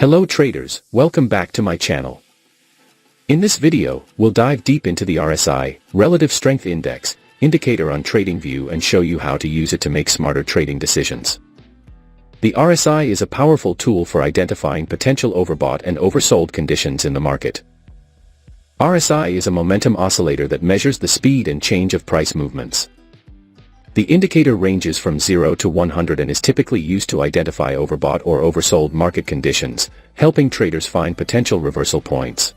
Hello traders, welcome back to my channel. In this video, we'll dive deep into the RSI, Relative Strength Index, indicator on Tradingview and show you how to use it to make smarter trading decisions. The RSI is a powerful tool for identifying potential overbought and oversold conditions in the market. RSI is a momentum oscillator that measures the speed and change of price movements. The indicator ranges from 0 to 100 and is typically used to identify overbought or oversold market conditions, helping traders find potential reversal points.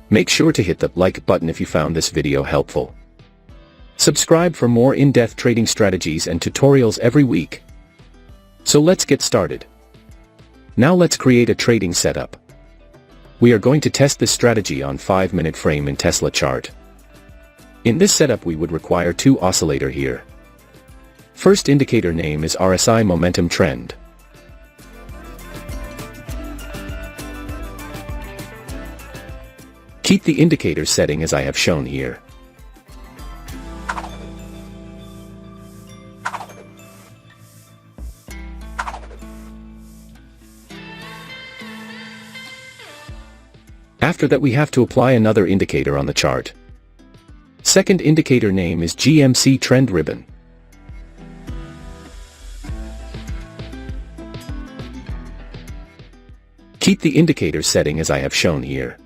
Make sure to hit the like button if you found this video helpful. Subscribe for more in-depth trading strategies and tutorials every week. So let's get started. Now let's create a trading setup. We are going to test this strategy on 5-minute frame in Tesla chart. In this setup we would require two oscillator here. First indicator name is RSI Momentum Trend. Keep the indicator setting as I have shown here. After that we have to apply another indicator on the chart. Second indicator name is GMC Trend Ribbon. Keep the indicator setting as I have shown here.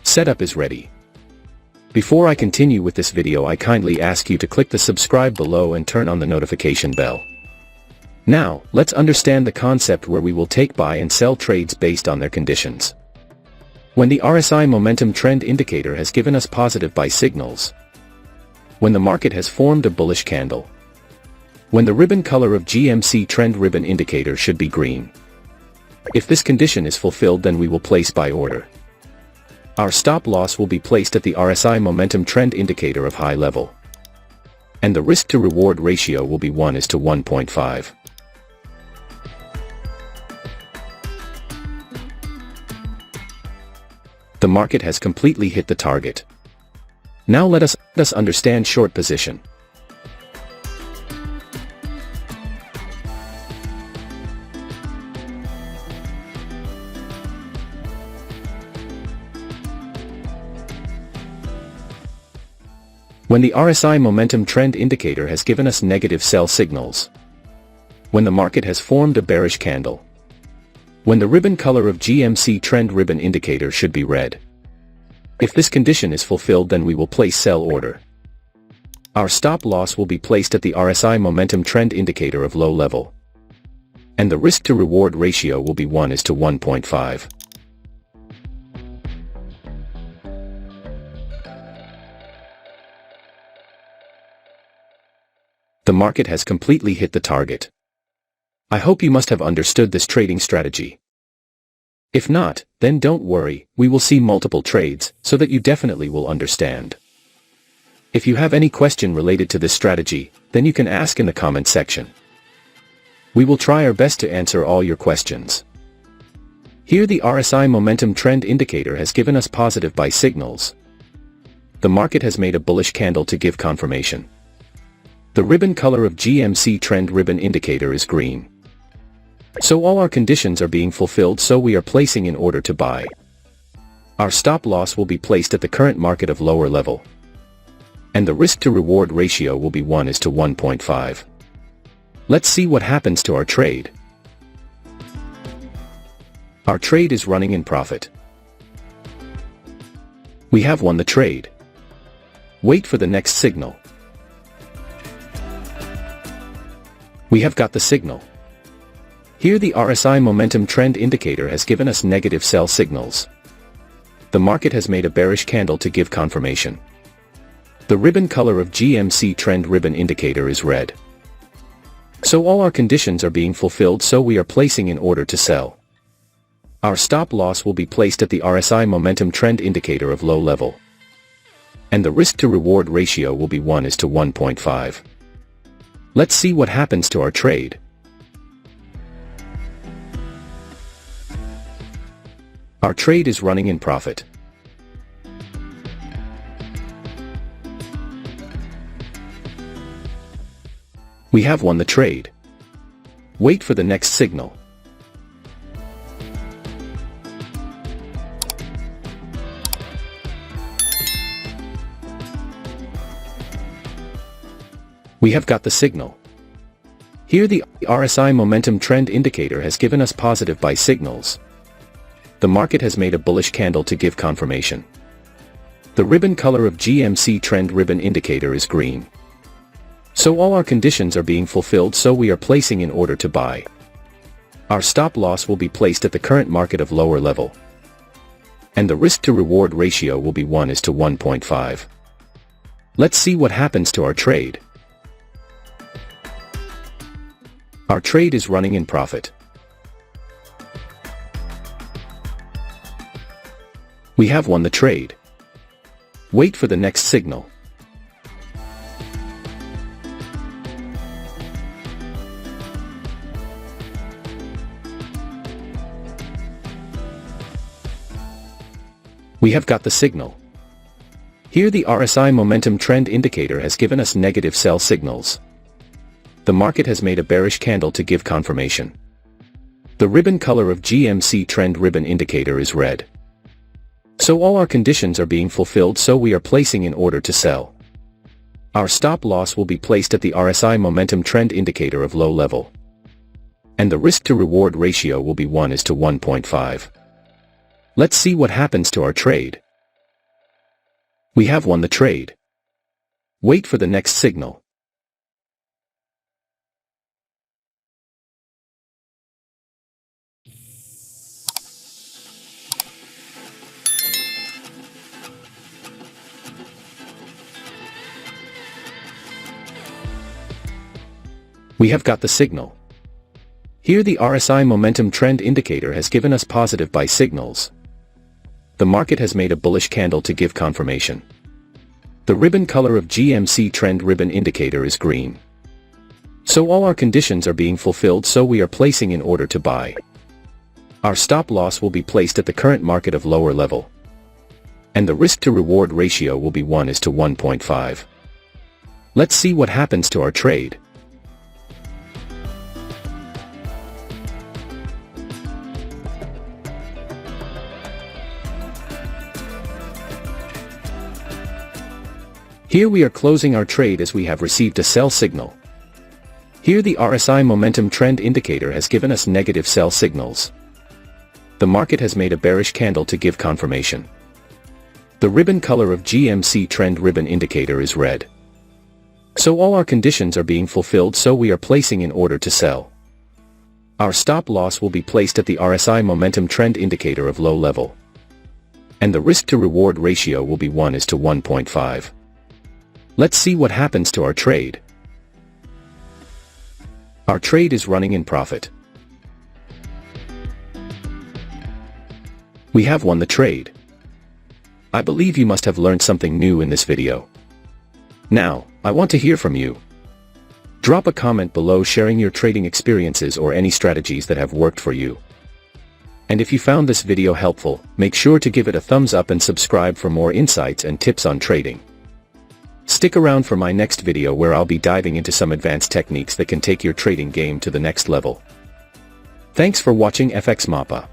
Setup is ready. Before I continue with this video, I kindly ask you to click the subscribe below and turn on the notification bell. Now, let's understand the concept where we will take buy and sell trades based on their conditions. When the RSI Momentum Trend indicator has given us positive buy signals. When the market has formed a bullish candle. When the ribbon color of GMC Trend Ribbon indicator should be green. If this condition is fulfilled, then we will place buy order. Our stop loss will be placed at the RSI Momentum Trend indicator of high level. And the risk to reward ratio will be 1:1.5. The market has completely hit the target. Now let us understand short position. When the RSI Momentum Trend indicator has given us negative sell signals. When the market has formed a bearish candle. When the ribbon color of GMC Trend Ribbon indicator should be red. If this condition is fulfilled, then we will place sell order. Our stop loss will be placed at the RSI Momentum Trend indicator of low level. And the risk to reward ratio will be 1:1.5. The market has completely hit the target. I hope you must have understood this trading strategy. If not, then don't worry, we will see multiple trades, so that you definitely will understand. If you have any question related to this strategy, then you can ask in the comment section. We will try our best to answer all your questions. Here the RSI Momentum Trend indicator has given us positive buy signals. The market has made a bullish candle to give confirmation. The ribbon color of GMC Trend Ribbon indicator is green. So all our conditions are being fulfilled, so we are placing in order to buy. Our stop loss will be placed at the current market of lower level. And the risk to reward ratio will be 1:1.5. Let's see what happens to our trade. Our trade is running in profit. We have won the trade. Wait for the next signal. We have got the signal. Here the RSI Momentum Trend indicator has given us negative sell signals. The market has made a bearish candle to give confirmation. The ribbon color of GMC Trend Ribbon indicator is red. So all our conditions are being fulfilled, so we are placing in order to sell. Our stop loss will be placed at the RSI Momentum Trend indicator of low level. And the risk to reward ratio will be 1:1.5. Let's see what happens to our trade. Our trade is running in profit. We have won the trade. Wait for the next signal. We have got the signal. Here the RSI momentum trend indicator has given us positive buy signals. The market has made a bullish candle to give confirmation. The ribbon color of GMC trend ribbon indicator is green. So all our conditions are being fulfilled, so we are placing in order to buy. Our stop loss will be placed at the current market of lower level. And the risk to reward ratio will be 1:1.5. Let's see what happens to our trade. Our trade is running in profit. We have won the trade. Wait for the next signal. We have got the signal. Here the RSI momentum trend indicator has given us negative sell signals. The market has made a bearish candle to give confirmation. The ribbon color of GMC trend ribbon indicator is red. So all our conditions are being fulfilled, so we are placing in order to sell. Our stop loss will be placed at the RSI momentum trend indicator of low level. And the risk to reward ratio will be 1:1.5. Let's see what happens to our trade. We have won the trade. Wait for the next signal. We have got the signal. Here the RSI momentum trend indicator has given us positive buy signals. The market has made a bullish candle to give confirmation. The ribbon color of GMC trend ribbon indicator is green. So all our conditions are being fulfilled, so we are placing in order to buy. Our stop loss will be placed at the current market of lower level. And the risk to reward ratio will be 1:1.5. Let's see what happens to our trade. Here we are closing our trade as we have received a sell signal. Here the RSI momentum trend indicator has given us negative sell signals. The market has made a bearish candle to give confirmation. The ribbon color of GMC trend ribbon indicator is red. So all our conditions are being fulfilled, so we are placing in order to sell. Our stop loss will be placed at the RSI momentum trend indicator of low level. And the risk to reward ratio will be 1:1.5. Let's see what happens to our trade. Our trade is running in profit. We have won the trade. I believe you must have learned something new in this video. Now, I want to hear from you. Drop a comment below sharing your trading experiences or any strategies that have worked for you. And if you found this video helpful, make sure to give it a thumbs up and subscribe for more insights and tips on trading. Stick around for my next video where I'll be diving into some advanced techniques that can take your trading game to the next level. Thanks for watching FX Mappa.